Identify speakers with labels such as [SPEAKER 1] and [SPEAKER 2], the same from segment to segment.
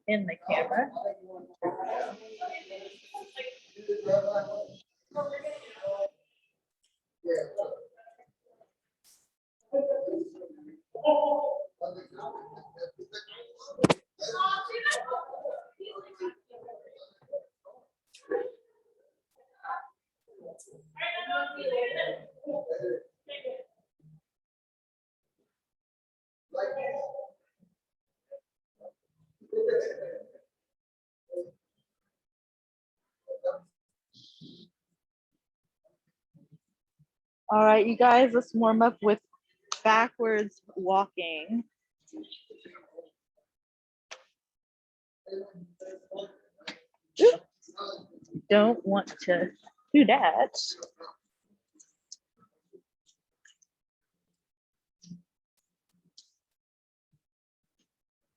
[SPEAKER 1] In the camera. All right, you guys, let's warm up with backwards walking. Oops. Don't want to do that.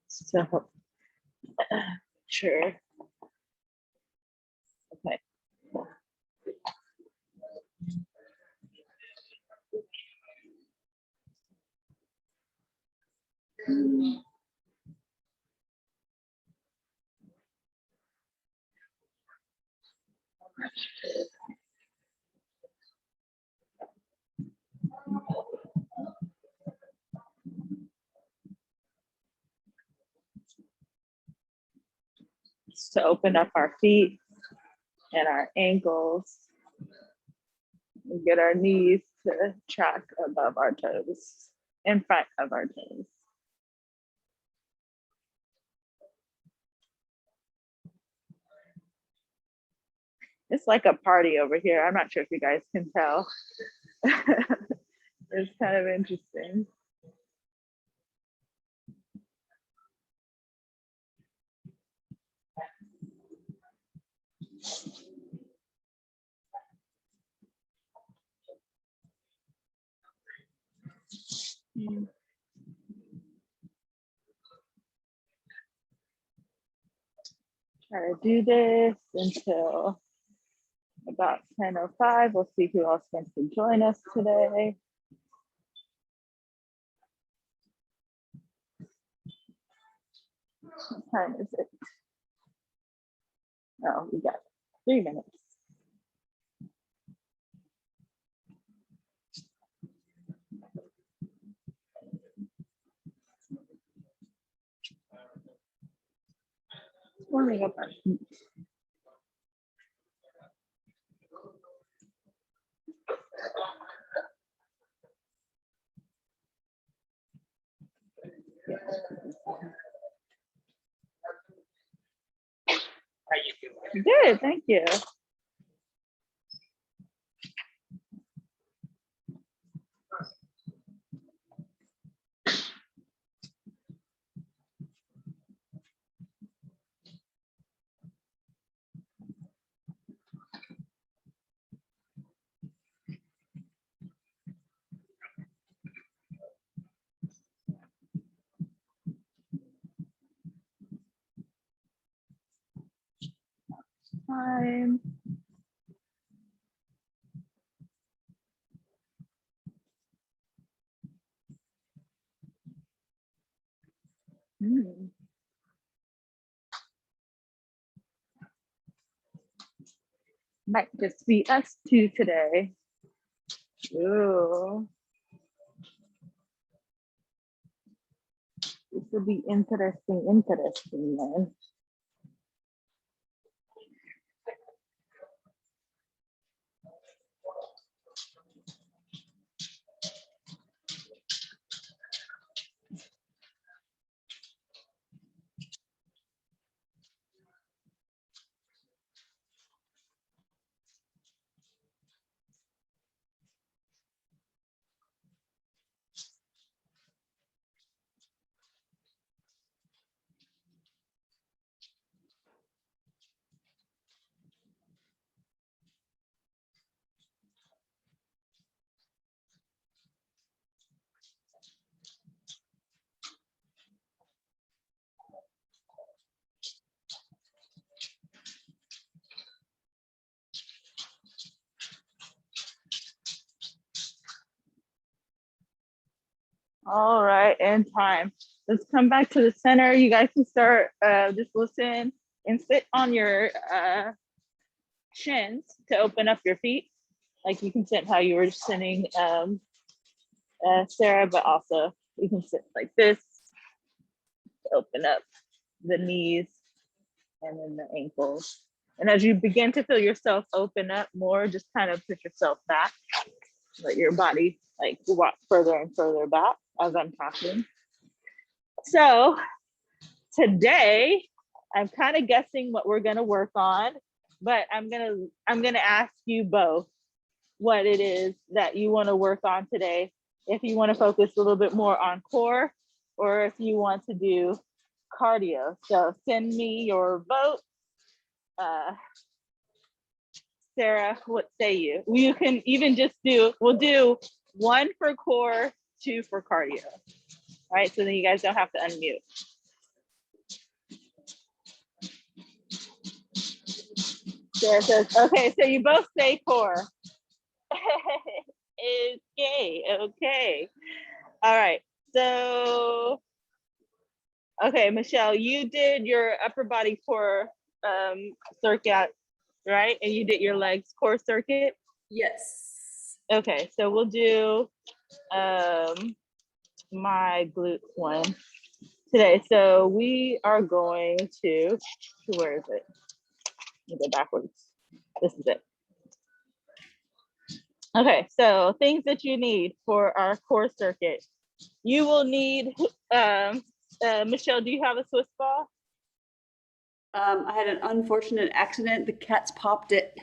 [SPEAKER 1] So, sure. Okay. Just to open up our feet and our ankles and get our knees to track above our toes, in front of our toes. It's like a party over here. I'm not sure if you guys can tell. It's kind of interesting. Try to do this until about 10:05. We'll see who else wants to join us today. What time is it? Oh, we got 3 minutes. Warming up our feet.
[SPEAKER 2] How you doing?
[SPEAKER 1] Good, thank you. Time. Might just be us two today. Ooh. This will be interesting then. All right, and time. Let's come back to the center. You guys can start, just listen and sit on your shins to open up your feet. Like you can sit how you were sitting, Sarah, but also you can sit like this to open up the knees and then the ankles. And as you begin to feel yourself open up more, just kind of put yourself back, let your body like walk further and further back as I'm talking. So today, I'm kind of guessing what we're gonna work on, but I'm gonna ask you both what it is that you want to work on today. If you want to focus a little bit more on core, or if you want to do cardio. So send me your vote. Sarah, what say you? You can even just we'll do 1 for core, 2 for cardio. All right, so then you guys don't have to unmute. Sarah says, okay, so you both say core. Okay. All right, so, okay, Michelle, you did your upper body core circuit, right? And you did your legs core circuit?
[SPEAKER 3] Yes.
[SPEAKER 1] Okay, so we'll do my glute one today. So we are going to, where is it? Let me go backwards. This is it. Okay, so things that you need for our core circuit. You will need, Michelle, do you have a Swiss ball?
[SPEAKER 3] I had an unfortunate accident. The cats popped it.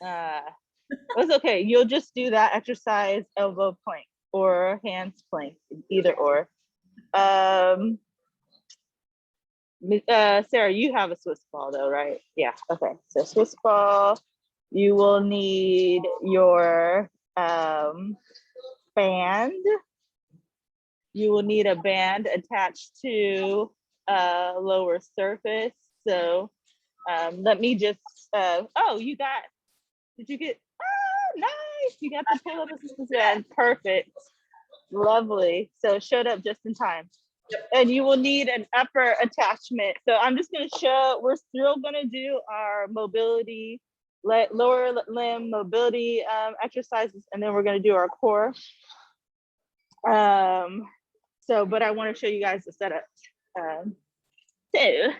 [SPEAKER 1] It's okay. You'll just do that exercise, elbow point or hands plank, either or. Sarah, you have a Swiss ball though, right? Yeah, okay. So Swiss ball, you will need your band. You will need a band attached to a lower surface. So let me just, oh, did you get, oh, nice. You got the pull-up assistance band, perfect. Lovely. So it showed up just in time. And you will need an upper attachment. So I'm just going to show, we're still going to do our mobility, lower limb mobility exercises, and then we're going to do our core. So, but I want to show you guys the setup. So,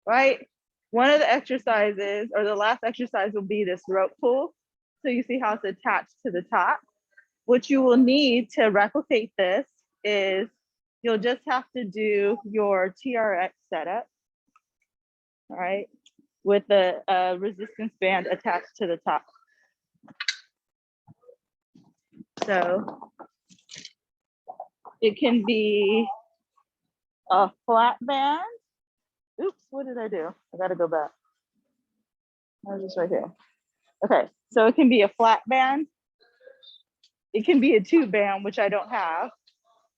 [SPEAKER 1] right, one of the exercises, or the last exercise, will be this rope pull. So you see how it's attached to the top. What you will need to replicate this is you'll just have to do your TRX setup, all right, with the resistance band attached to the top. So it can be a flat band. Oops, what did I do? I gotta go back. I was just right here. Okay, so it can be a flat band. It can be a tube band, which I don't have,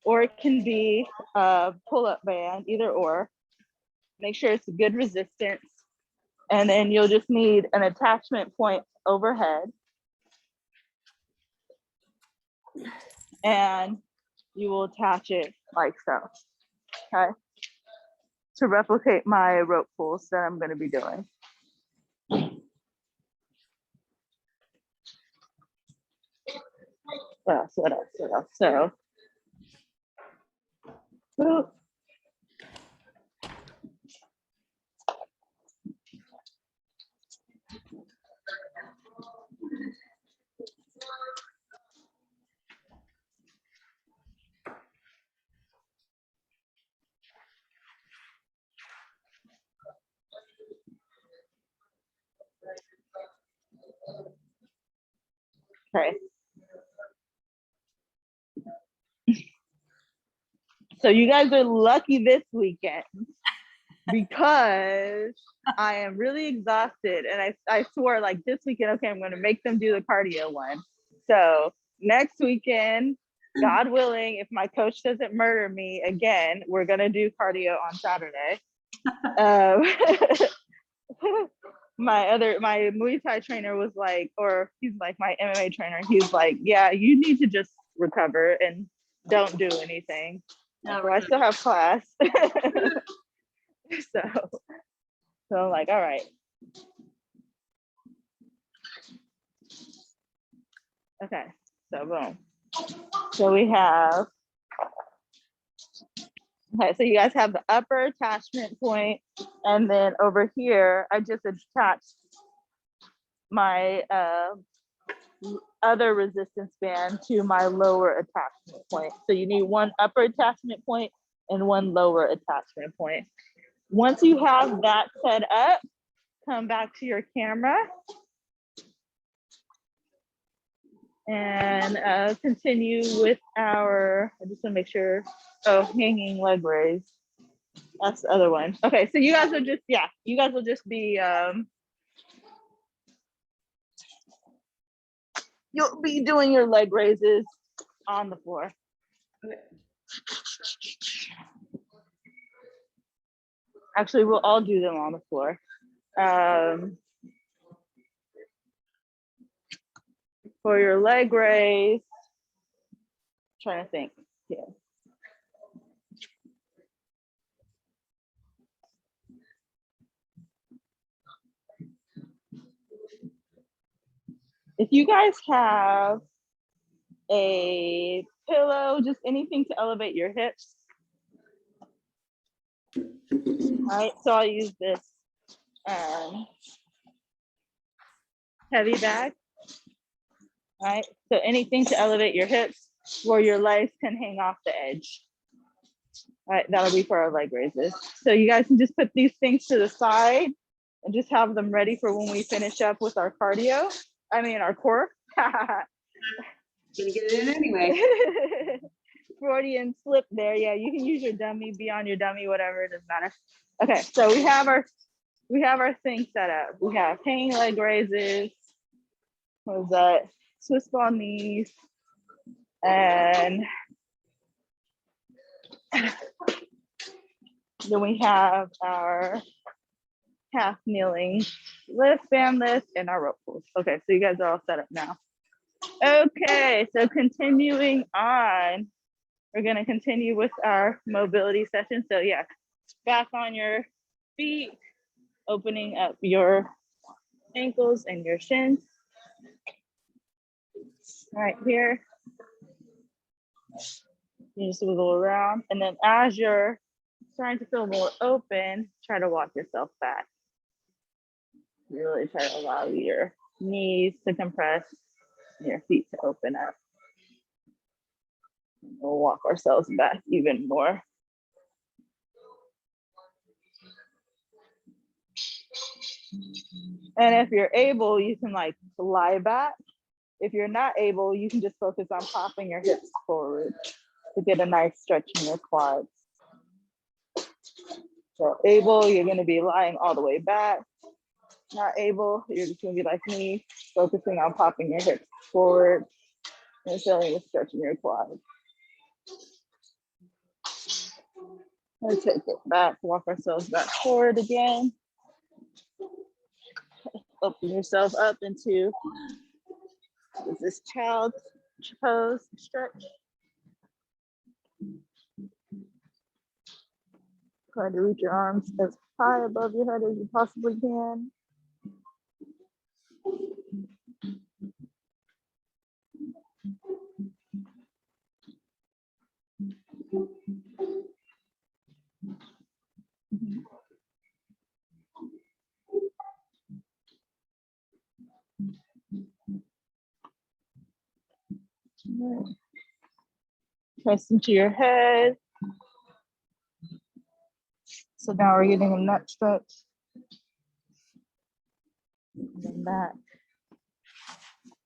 [SPEAKER 1] or it can be a pull-up band, either or. Make sure it's a good resistance. And then you'll just need an attachment point overhead. And you will attach it like so, okay? To replicate my rope pulls that I'm gonna be doing. What else? So, okay. So you guys are lucky this weekend because I am really exhausted, and I swore like this weekend, okay, I'm gonna make them do the cardio one. So next weekend, God willing, if my coach doesn't murder me again, we're gonna do cardio on Saturday. My Muay Thai trainer was like, or he's like my MMA trainer, he's like, yeah, you need to just recover and don't do anything.
[SPEAKER 3] No,
[SPEAKER 1] So I still have class. so I'm like, all right. Okay, so boom. So we have, okay, so you guys have the upper attachment point, and then over here, I just attached my other resistance band to my lower attachment point. So you need one upper attachment point and one lower attachment point. Once you have that set up, come back to your camera and continue with our, I just want to make sure, oh, hanging leg raise. That's the other one. Okay, so you guys will just, yeah, you guys will just be, you'll be doing your leg raises on the floor.
[SPEAKER 3] Okay.
[SPEAKER 1] Actually, we'll all do them on the floor. For your leg raise, trying to think. Yeah. If you guys have a pillow, just anything to elevate your hips. All right, so I'll use this heavy bag. All right, so anything to elevate your hips where your legs can hang off the edge. All right, that'll be for our leg raises. So you guys can just put these things to the side and just have them ready for when we finish up with our cardio. I mean, our core.
[SPEAKER 3] Gonna get it in anyway.
[SPEAKER 1] Freudian slip there. Yeah, you can use your dummy, be on your dummy, whatever, it doesn't matter. Okay, so we have our thing set up. We have hanging leg raises. What was that? Swiss ball knees. And then we have our half kneeling lift, band lift, and our rope pulls. Okay, so you guys are all set up now. Okay, so continuing on, we're gonna continue with our mobility session. So yeah, back on your feet, opening up your ankles and your shins. Right here. You just wiggle around. And then as you're starting to feel more open, try to walk yourself back. Really try to allow your knees to compress and your feet to open up. We'll walk ourselves back even more. And if you're able, you can like lie back. If you're not able, you can just focus on popping your hips forward to get a nice stretch in your quads. So able, you're gonna be lying all the way back. Not able, you're just gonna be like me, focusing on popping your hips forward and feeling the stretch in your quads. Let's take it back, walk ourselves back forward again. Open yourself up into this child's pose stretch. Try to reach your arms as high above your head as you possibly can. Press into your head. So now we're getting a neck stretch. And then back.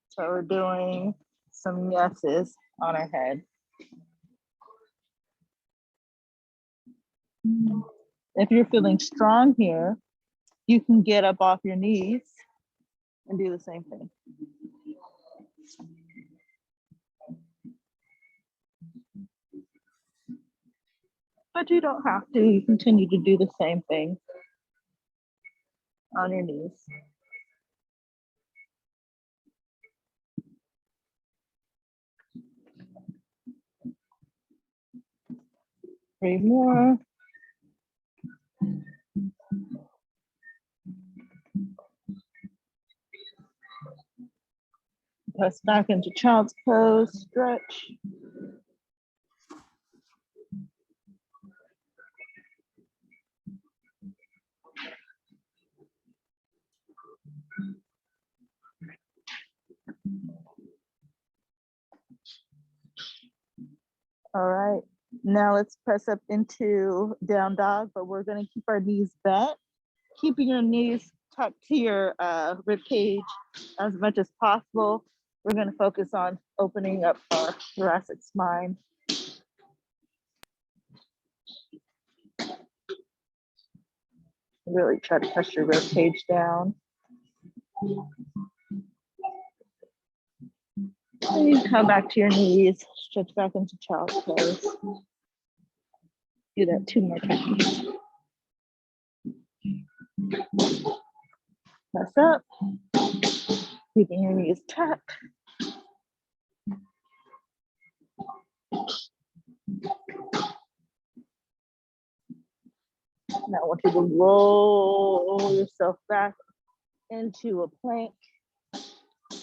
[SPEAKER 1] So we're doing some yeses on our head. If you're feeling strong here, you can get up off your knees and do the same thing. But you don't have to. You continue to do the same thing on your knees. 3 more. Press back into child's pose, stretch. All right, now let's press up into down dog, but we're gonna keep our knees bent, keeping your knees tucked to your rib cage as much as possible. We're gonna focus on opening up our thoracic spine. Really try to push your rib cage down. And you come back to your knees, stretch back into child's pose. Do that 2 more times. Press up, keeping your knees tucked. Now I want you to roll yourself back into a plank.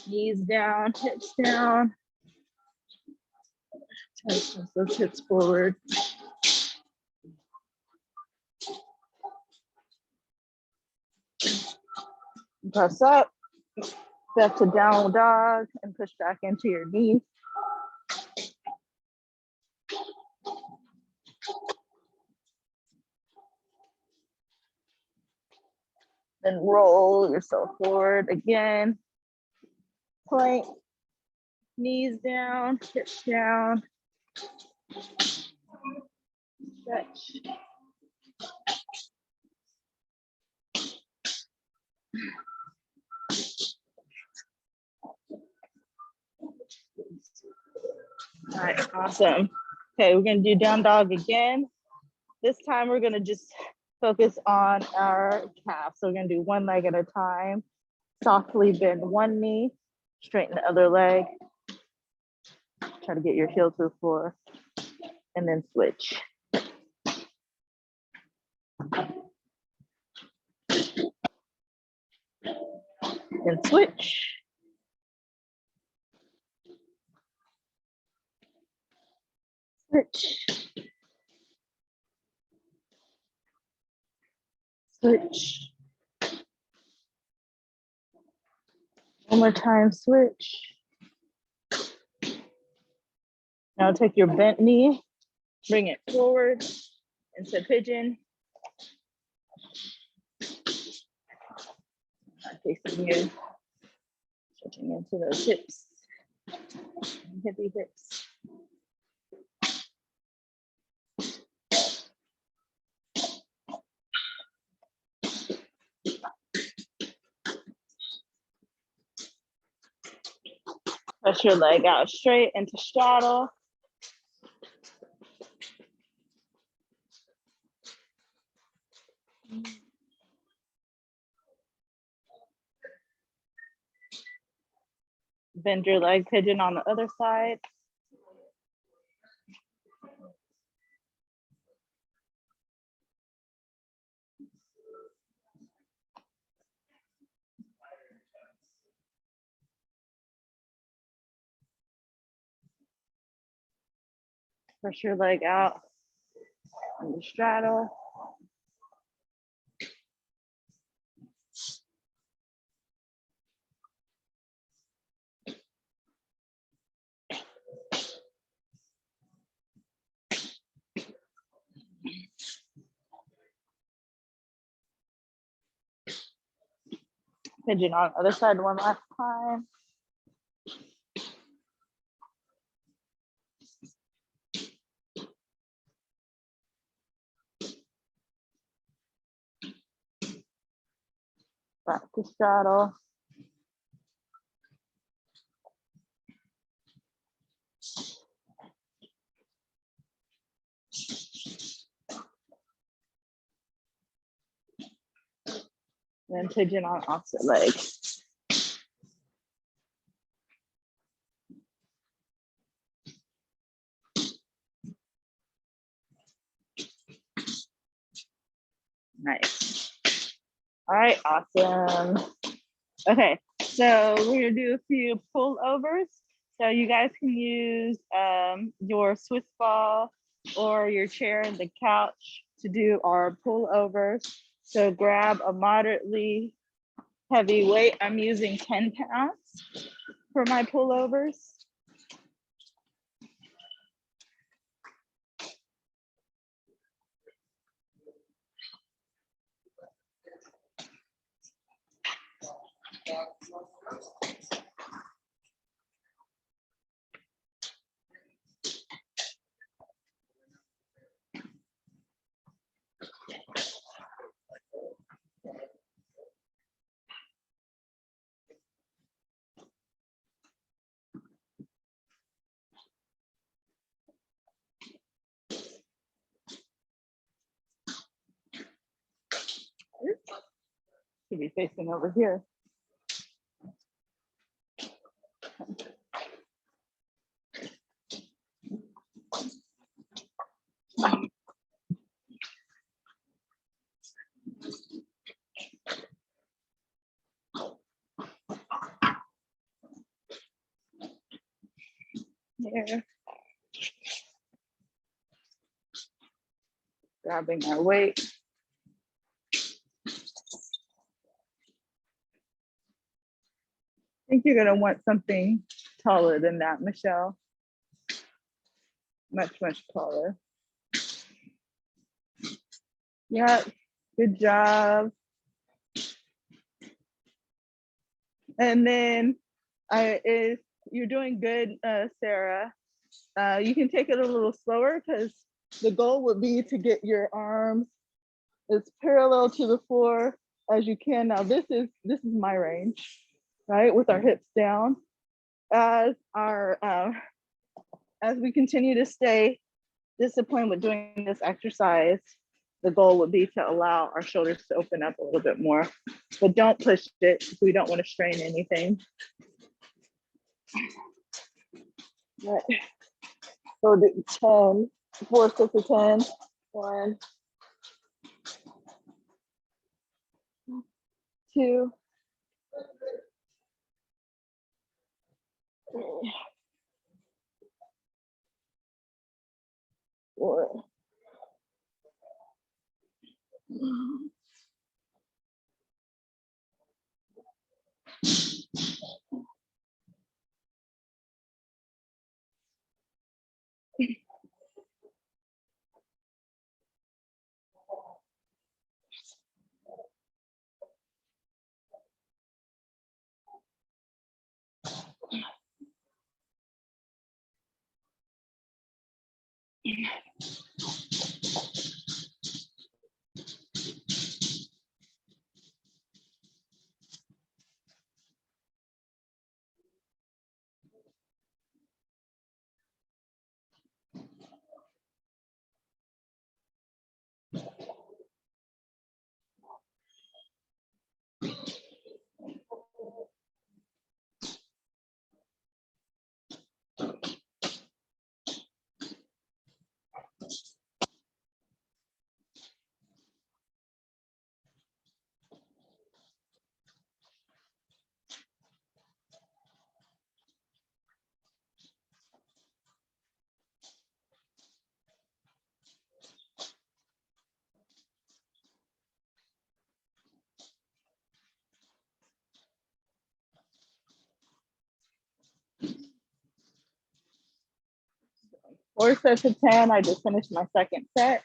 [SPEAKER 1] Knees down, hips down. Try to press those hips forward. Press up, back to downward dog, and push back into your knees. Then roll yourself forward again. Plank, knees down, hips down. Stretch. All right, awesome. Okay, we're gonna do down dog again. This time we're gonna just focus on our calf. So we're gonna do one leg at a time. Softly bend one knee, straighten the other leg. Try to get your heel to the floor and then switch. And switch. Switch. Switch. One more time, switch. Now take your bent knee, bring it forward into pigeon. Facing you, stretching into those hips, hippie hips. Press your leg out straight into straddle. Bend your leg pigeon on the other side. Press your leg out on the straddle. Pigeon on the other side one last time. Back to straddle. Then pigeon on opposite leg. All right, awesome. Okay, so we're gonna do a few pullovers. So you guys can use your Swiss ball or your chair and the couch to do our pullovers. So grab a moderately heavy weight. I'm using 10 pounds for my pullovers. Should be facing over here. There. Grabbing our weight. I think you're gonna want something taller than that, Michelle. Much, much taller. Yeah, good job. And then if you're doing good, Sarah, you can take it a little slower because the goal would be to get your arms as parallel to the floor as you can. Now this is my range, right? With our hips down. As we continue to stay disciplined with doing this exercise, the goal would be to allow our shoulders to open up a little bit more, but don't push it because we don't want to strain anything. Right. So do 10, 4 sets of 10. 1, 2, 3, 4. Four sets of 10. I just finished my second set.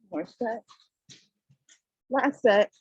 [SPEAKER 1] More set. Last set.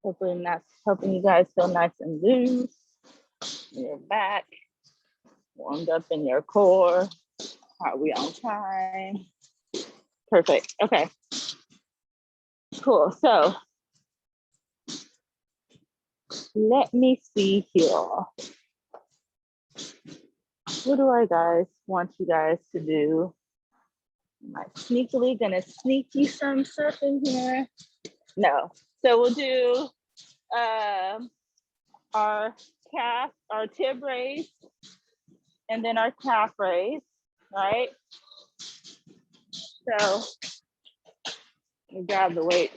[SPEAKER 1] Hopefully that's helping you guys feel nice and loose in your back, warmed up in your core. Are we on time? Perfect. Okay. Cool. So let me see here. What do I guys want you guys to do? Am I sneakily gonna sneak you some stuff in here? No. So we'll do our calf, our tib raise, and then our calf raise, right? So let me grab the weight.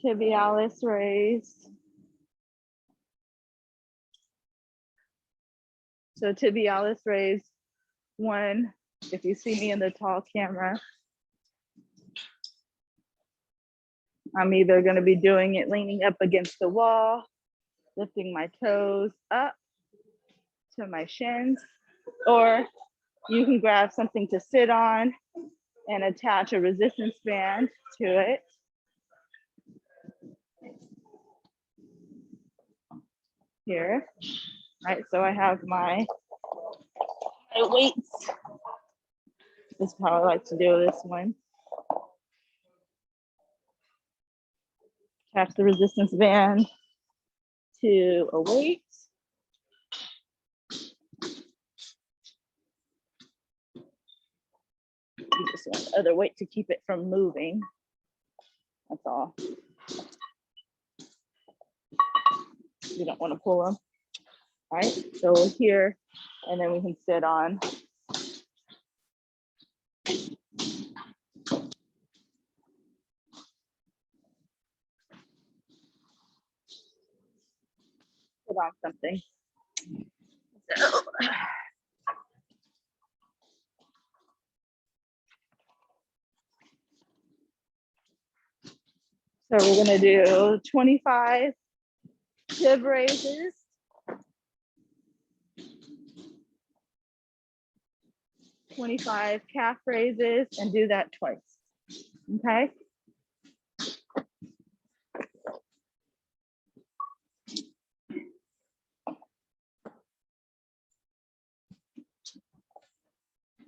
[SPEAKER 1] Tibialis raise. So tibialis raise 1. If you see me in the tall camera, I'm either going to be doing it leaning up against the wall, lifting my toes up to my shins, or you can grab something to sit on and attach a resistance band to it. Here, right? So I have my weights. This is how I like to do this one. Attach the resistance band to a weight. You just want the other weight to keep it from moving. That's all. You don't want to pull them. All right, so here, and then we can sit on. Sit on something. So we're gonna do 25 tib raises. 25 calf raises, and do that twice. Okay.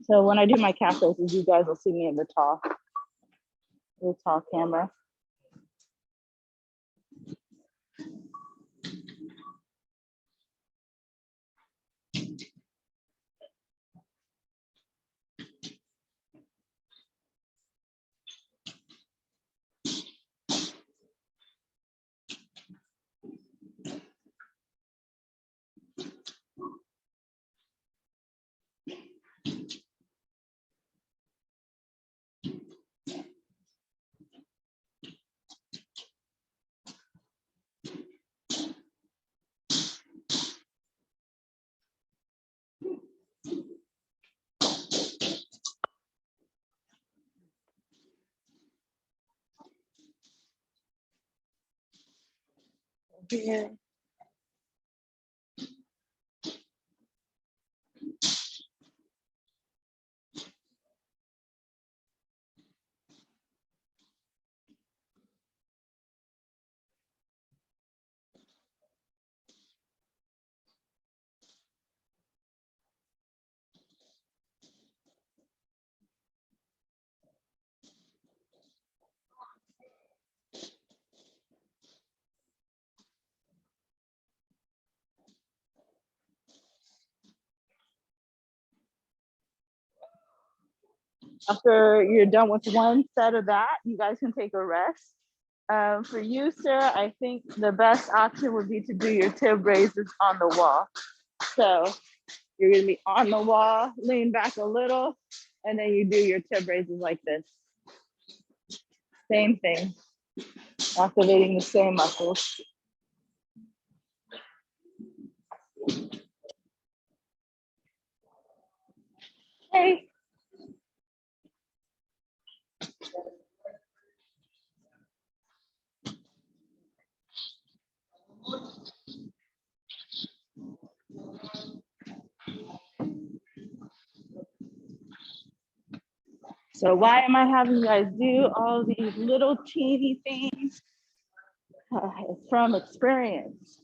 [SPEAKER 1] So when I do my calf raises, you guys will see me in the tall camera. Yeah. After you're done with one set of that, you guys can take a rest. For you, Sarah, I think the best option would be to do your tib raises on the wall. So you're gonna be on the wall, lean back a little, and then you do your tib raises like this. Same thing, activating the same muscles. Hey. So why am I having you guys do all these little teeny things? It's from experience.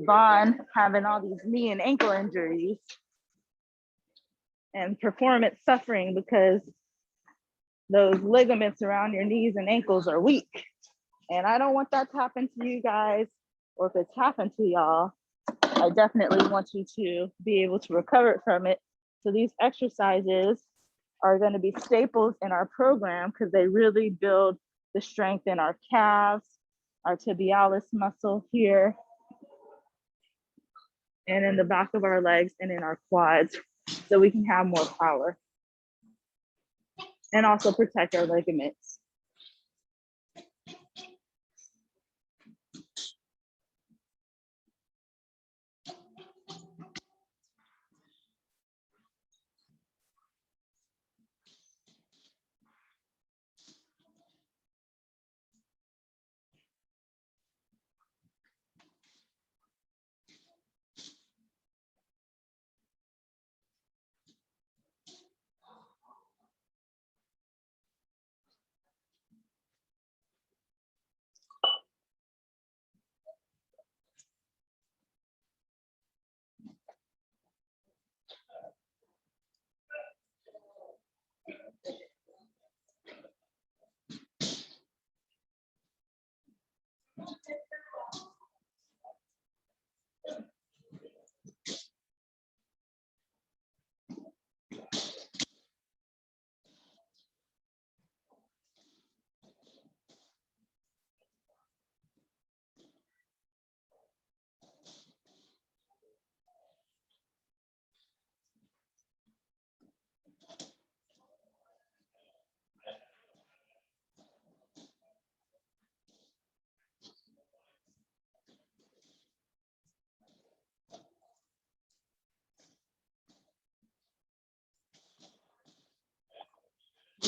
[SPEAKER 1] Vaughn having all these knee and ankle injuries and performance suffering because those ligaments around your knees and ankles are weak. And I don't want that to happen to you guys, or if it's happened to y'all, I definitely want you to be able to recover from it. So these exercises are going to be staples in our program because they really build the strength in our calves, our tibialis muscle here, and in the back of our legs and in our quads, so we can have more power and also protect our ligaments.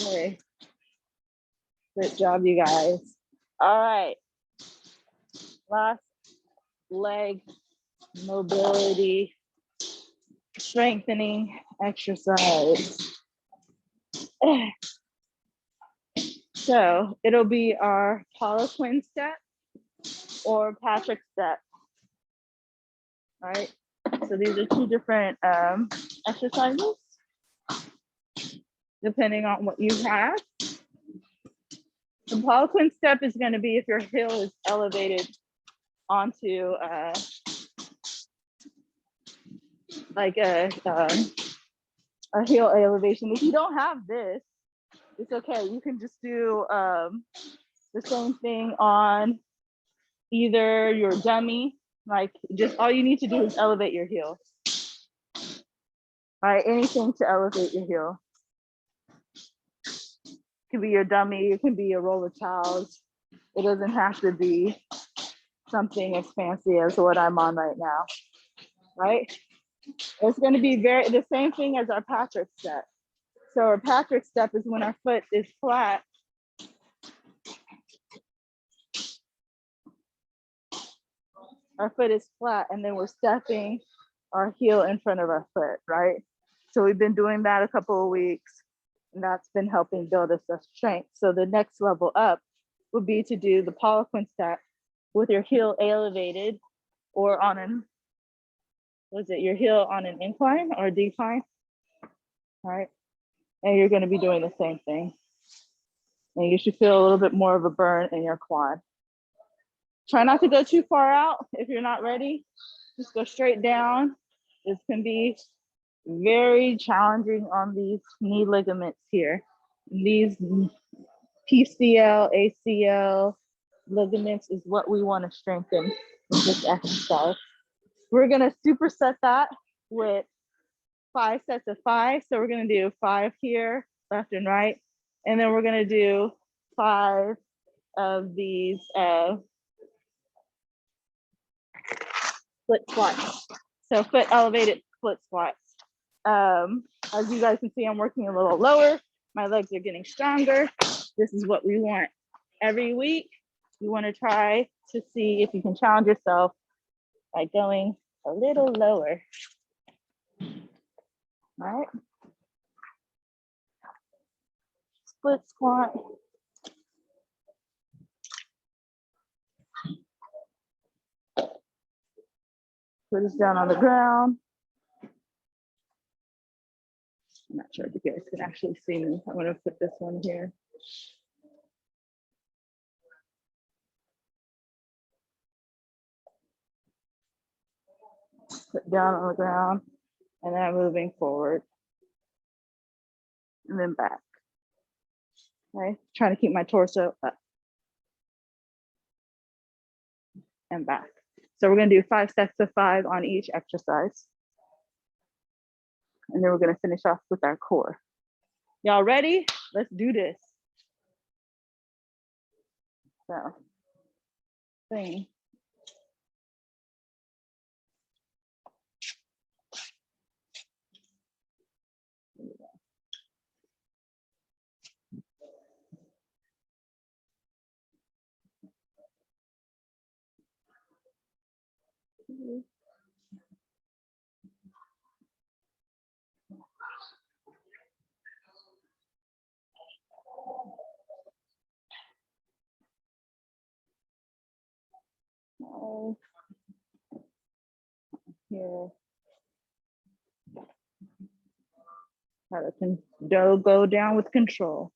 [SPEAKER 1] Okay. Good job, you guys. All right. Last leg mobility strengthening exercise. So it'll be our Poliquin step or Patrick step. All right. So these are two different exercises depending on what you have. The Poliquin step is going to be if your heel is elevated onto like a heel elevation. If you don't have this, it's okay. You can just do the same thing on either your dummy, like just all you need to do is elevate your heel. All right, anything to elevate your heel. It can be your dummy, it can be a roll of towels. It doesn't have to be something as fancy as what I'm on right now, right? It's going to be the same thing as our Patrick step. So our Patrick step is when our foot is flat. Our foot is flat and then we're stepping our heel in front of our foot, right? So we've been doing that a couple of weeks and that's been helping build us a strength. So the next level up would be to do the Poliquin step with your heel elevated or on an, your heel on an incline or decline, all right? And you're going to be doing the same thing. And you should feel a little bit more of a burn in your quad. Try not to go too far out if you're not ready. Just go straight down. This can be very challenging on these knee ligaments here. These PCL, ACL ligaments is what we want to strengthen with this exercise. We're going to superset that with 5 sets of 5. So we're going to do 5 here, left and right. And then we're going to do 5 of these split squats. So foot elevated split squats. As you guys can see, I'm working a little lower. My legs are getting stronger. This is what we want every week. You want to try to see if you can challenge yourself by going a little lower. All right. Split squat. Put us down on the ground. I'm not sure if you guys can actually see me. I'm going to put this one here. Put down on the ground, and then I'm moving forward and then back. Okay, trying to keep my torso up and back. So we're going to do 5 sets of 5 on each exercise. And then we're going to finish off with our core. Y'all ready? Let's do this. So, thing. Here. How to go down with control.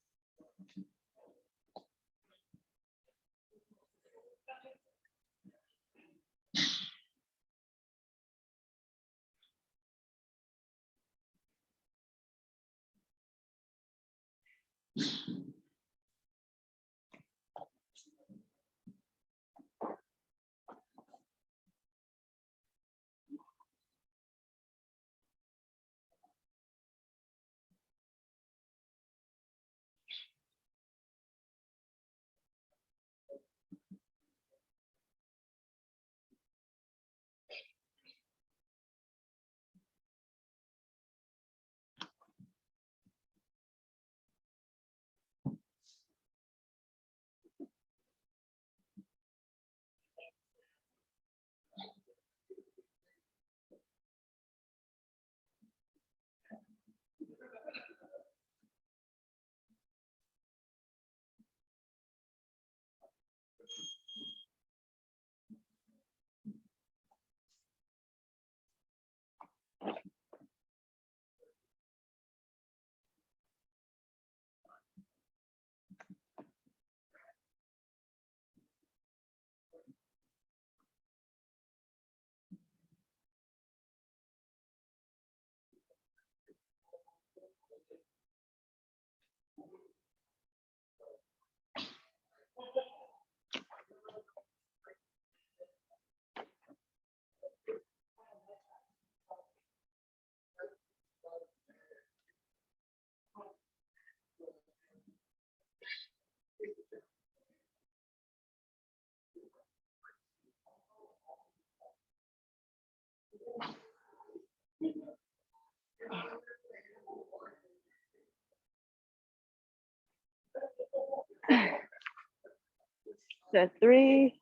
[SPEAKER 1] Set 3.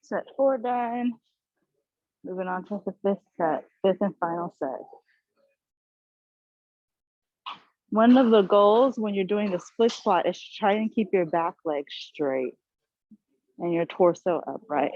[SPEAKER 1] Set 4 done. Moving on to the fifth and final set. One of the goals when you're doing the split squat is to try and keep your back leg straight and your torso upright.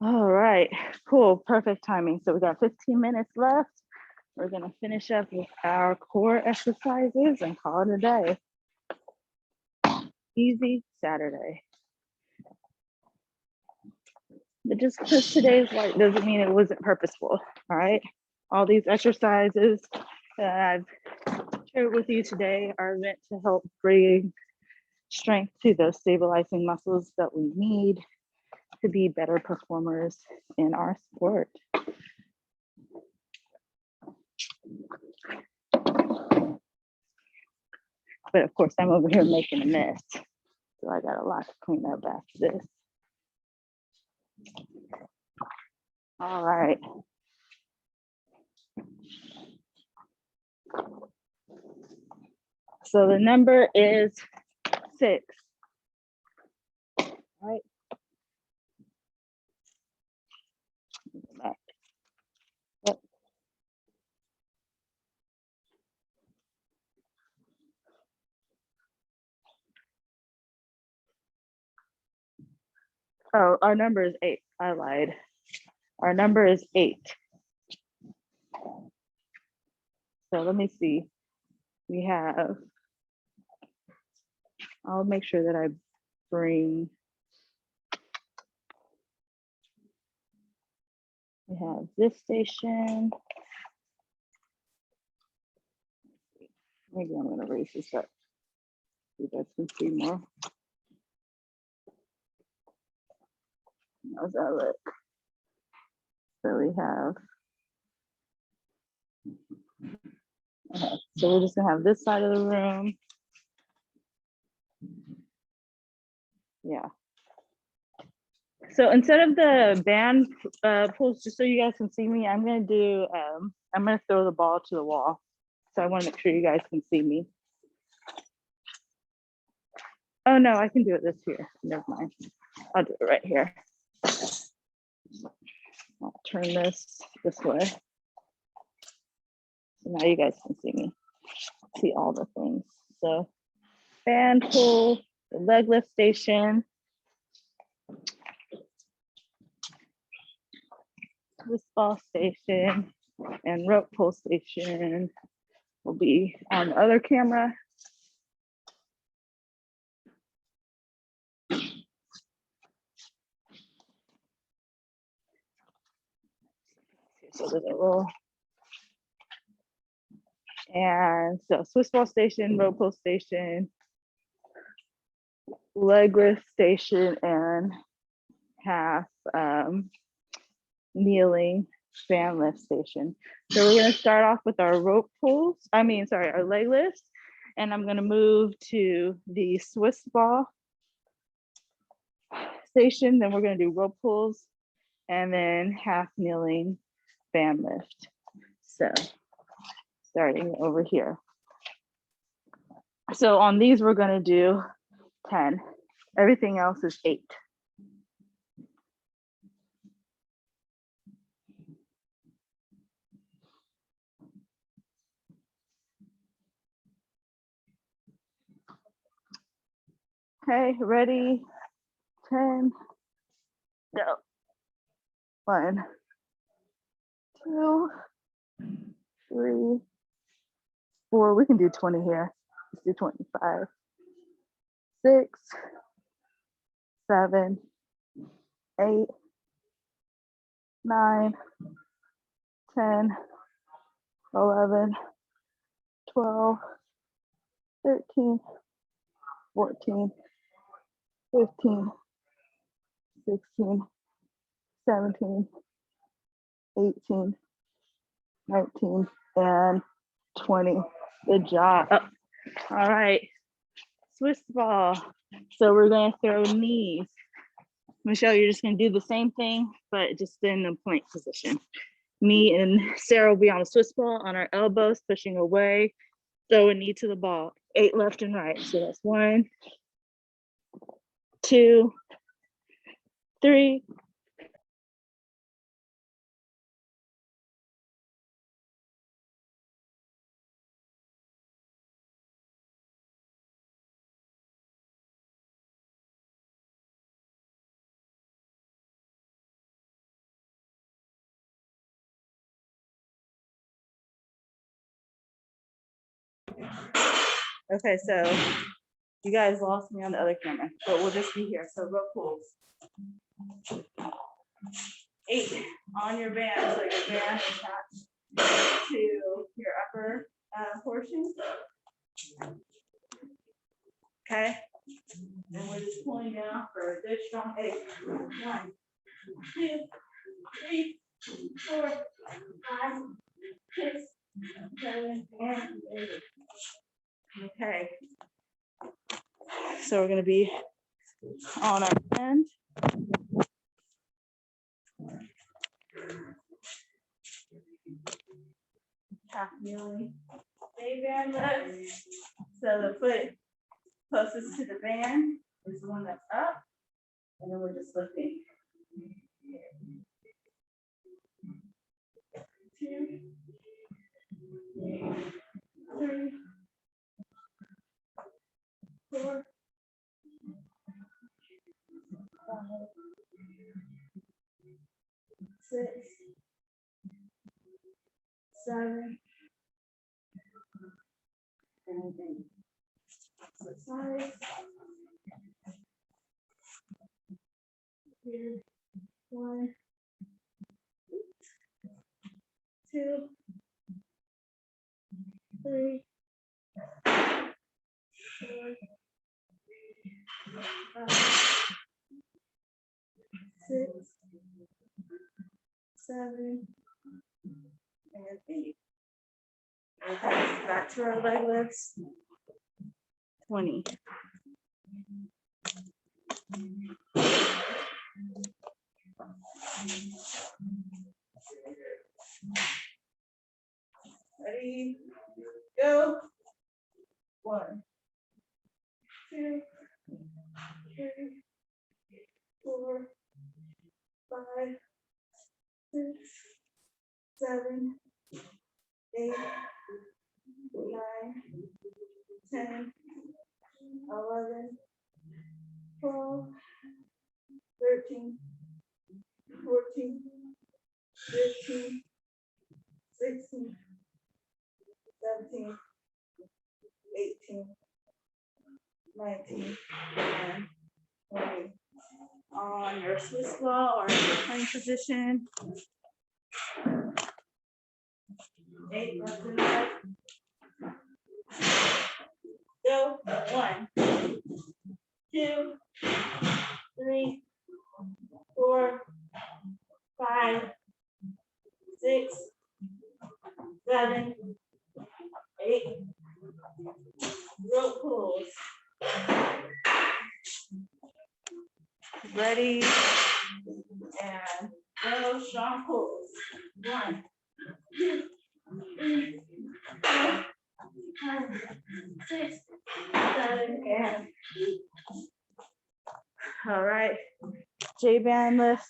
[SPEAKER 1] All right, cool, perfect timing. So we got 15 minutes left. We're gonna finish up with our core exercises and call it a day. Easy Saturday. But just because today's light doesn't mean it wasn't purposeful, all right? All these exercises that I've shared with you today are meant to help bring strength to those stabilizing muscles that we need to be better performers in our sport. But of course, I'm over here making a mess. So I got a lot to clean up after this. All right. So the number is 6. All right. Yep. Oh, our number is 8. I lied. Our number is 8. So let me see. We have, I'll make sure that I bring, we have this station. Maybe I'm gonna raise this up so you guys can see more. How's that look? So we have, okay, so we're just gonna have this side of the room. Yeah. So instead of the band pulls, just so you guys can see me, I'm gonna do, I'm gonna throw the ball to the wall. So I wanna make sure you guys can see me. Oh no, I can do it this here. Never mind. I'll do it right here. I'll turn this way. So now you guys can see me, see all the things. So band pull, the leg lift station, twist ball station, and rope pull station will be on the other camera. So there's a roll. And so Swiss ball station, rope pull station, leg lift station, and half kneeling band lift station. So we're gonna start off with our rope pulls, our leg lifts, and I'm gonna move to the Swiss ball station, then we're gonna do rope pulls, and then half kneeling band lift. So starting over here. So on these, we're gonna do 10. Everything else is 8. Okay, ready, 10, go. 1, 2, 3, 4. We can do 20 here. Let's do 25. 6, 7, 8, 9, 10, 11, 12, 13, 14, 15, 16, 17, 18, 19, and 20. Good job. All right. Swiss ball. So we're going to throw knees. Michelle, you're just going to do the same thing, but just in the plank position. Me and Sarah will be on the Swiss ball on our elbows, pushing away, throw a knee to the ball. 8 left and right. So that's 1, 2, 3. Okay, so you guys lost me on the other camera, but we'll just be here. So rope pulls. 8 on your band, so your band attached to your upper portion. Okay, and we're just pulling down for a good strong 8. 1, 2, 3, 4, 5, 6, 7, and 8. Okay, so we're going to be on our bend. Half kneeling. Stay band lift. So the foot closest to the band is the one that's up, and then we're just lifting. 2, 3, 4, 5, 6, 7, and 8. So sides. Here, 1, 2, 3, 4, 5, 6, 7, and 8. Okay, back to our leg lifts. 20. Ready? Go. 1, 2, 3, 4, 5, 6, 7, 8, 9, 10, 11, 12, 13, 14, 15, 16, 17, 18, 19, and 20. On your Swiss ball or in your plank position. 8 left and right. Go. 1, 2, 3, 4, 5, 6, 7, 8. Rope pulls. Ready and go. Strong pulls. 1, 2, 3, 4, 5, 6, 7, and 8. All right. J band lift.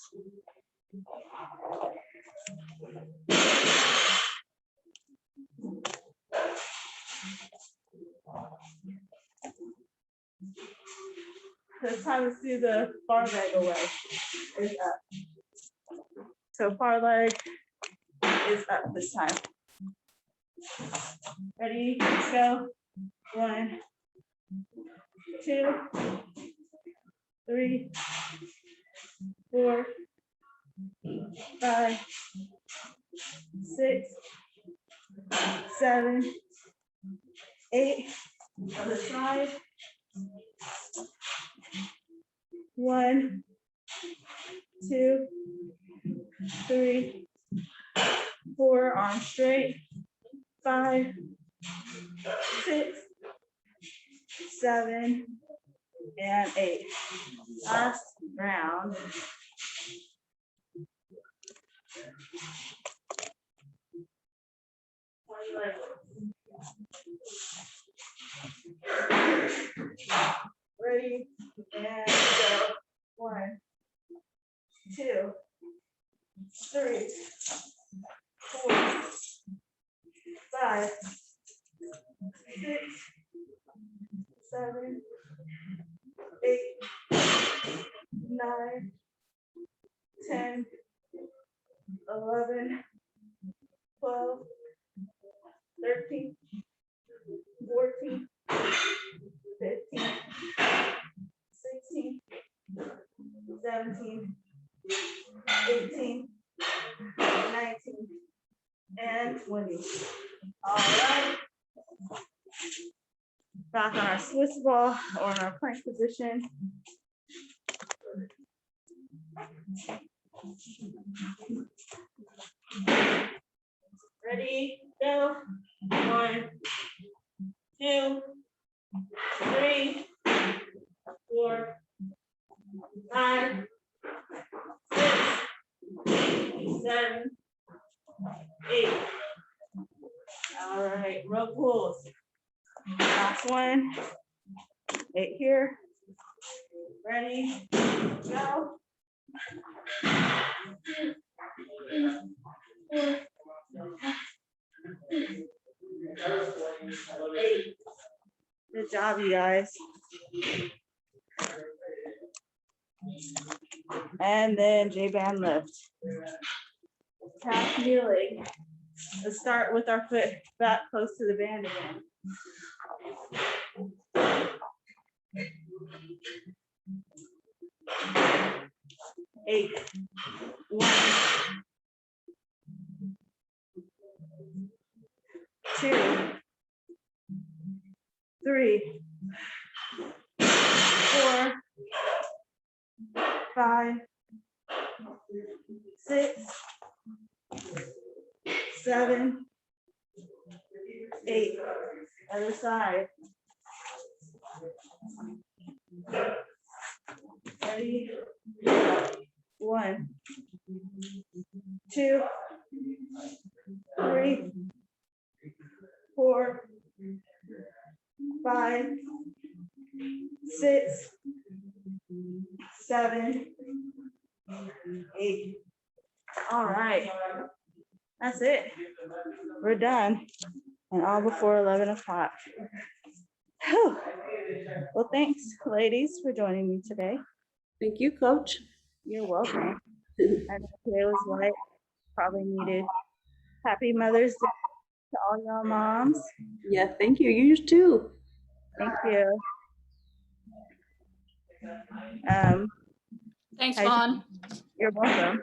[SPEAKER 1] This time let's do the far leg away. Is up. So far leg is up this time. Ready, let's go. 1, 2, 3, 4, 5, 6, 7, 8. Other side. 1, 2, 3, 4. Arms straight. 5, 6, 7, and 8. Last round. Ready, and go. 1, 2, 3, 4, 5, 6, 7, 8, 9, 10, 11, 12, 13, 14, 15, 16, 17, 18, 19, and 20. All right. Back on our Swiss ball or in our plank position. Ready, go. 1, 2, 3, 4, 5, 6, 7, 8. All right, row pulls. Last one. 8 here. Ready, go. 4, 8. Good job, you guys. And then J-band lift. Half kneeling. Let's start with our foot back close to the band again. Eight. 1, 2, 3, 4, 5, 6, 7, 8. Other side. Ready? 1, 2, 3, 4, 5, 6, 7, 8. All right. That's it. We're done. And all before 11 o'clock. Whew. Well, thanks, ladies, for joining me today.
[SPEAKER 3] Thank you, Coach.
[SPEAKER 1] You're welcome. I know today was light. Probably needed. Happy Mother's Day to all y'all moms.
[SPEAKER 3] Yeah, thank you. You too.
[SPEAKER 1] Thank you.
[SPEAKER 4] Thanks,
[SPEAKER 1] I-
[SPEAKER 4] Vaughn.
[SPEAKER 1] You're welcome.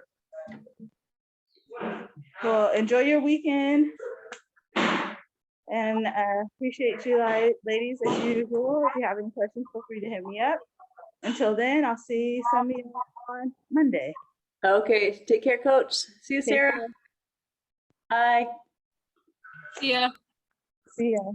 [SPEAKER 1] Well, enjoy your weekend. And appreciate you ladies as usual. If you have any questions, feel free to hit me up. Until then, I'll see some of you on Monday.
[SPEAKER 3] Okay, take care, Coach. See you,
[SPEAKER 1] Take
[SPEAKER 3] Sarah.
[SPEAKER 1] care.
[SPEAKER 3] Bye.
[SPEAKER 4] See ya.
[SPEAKER 1] See ya.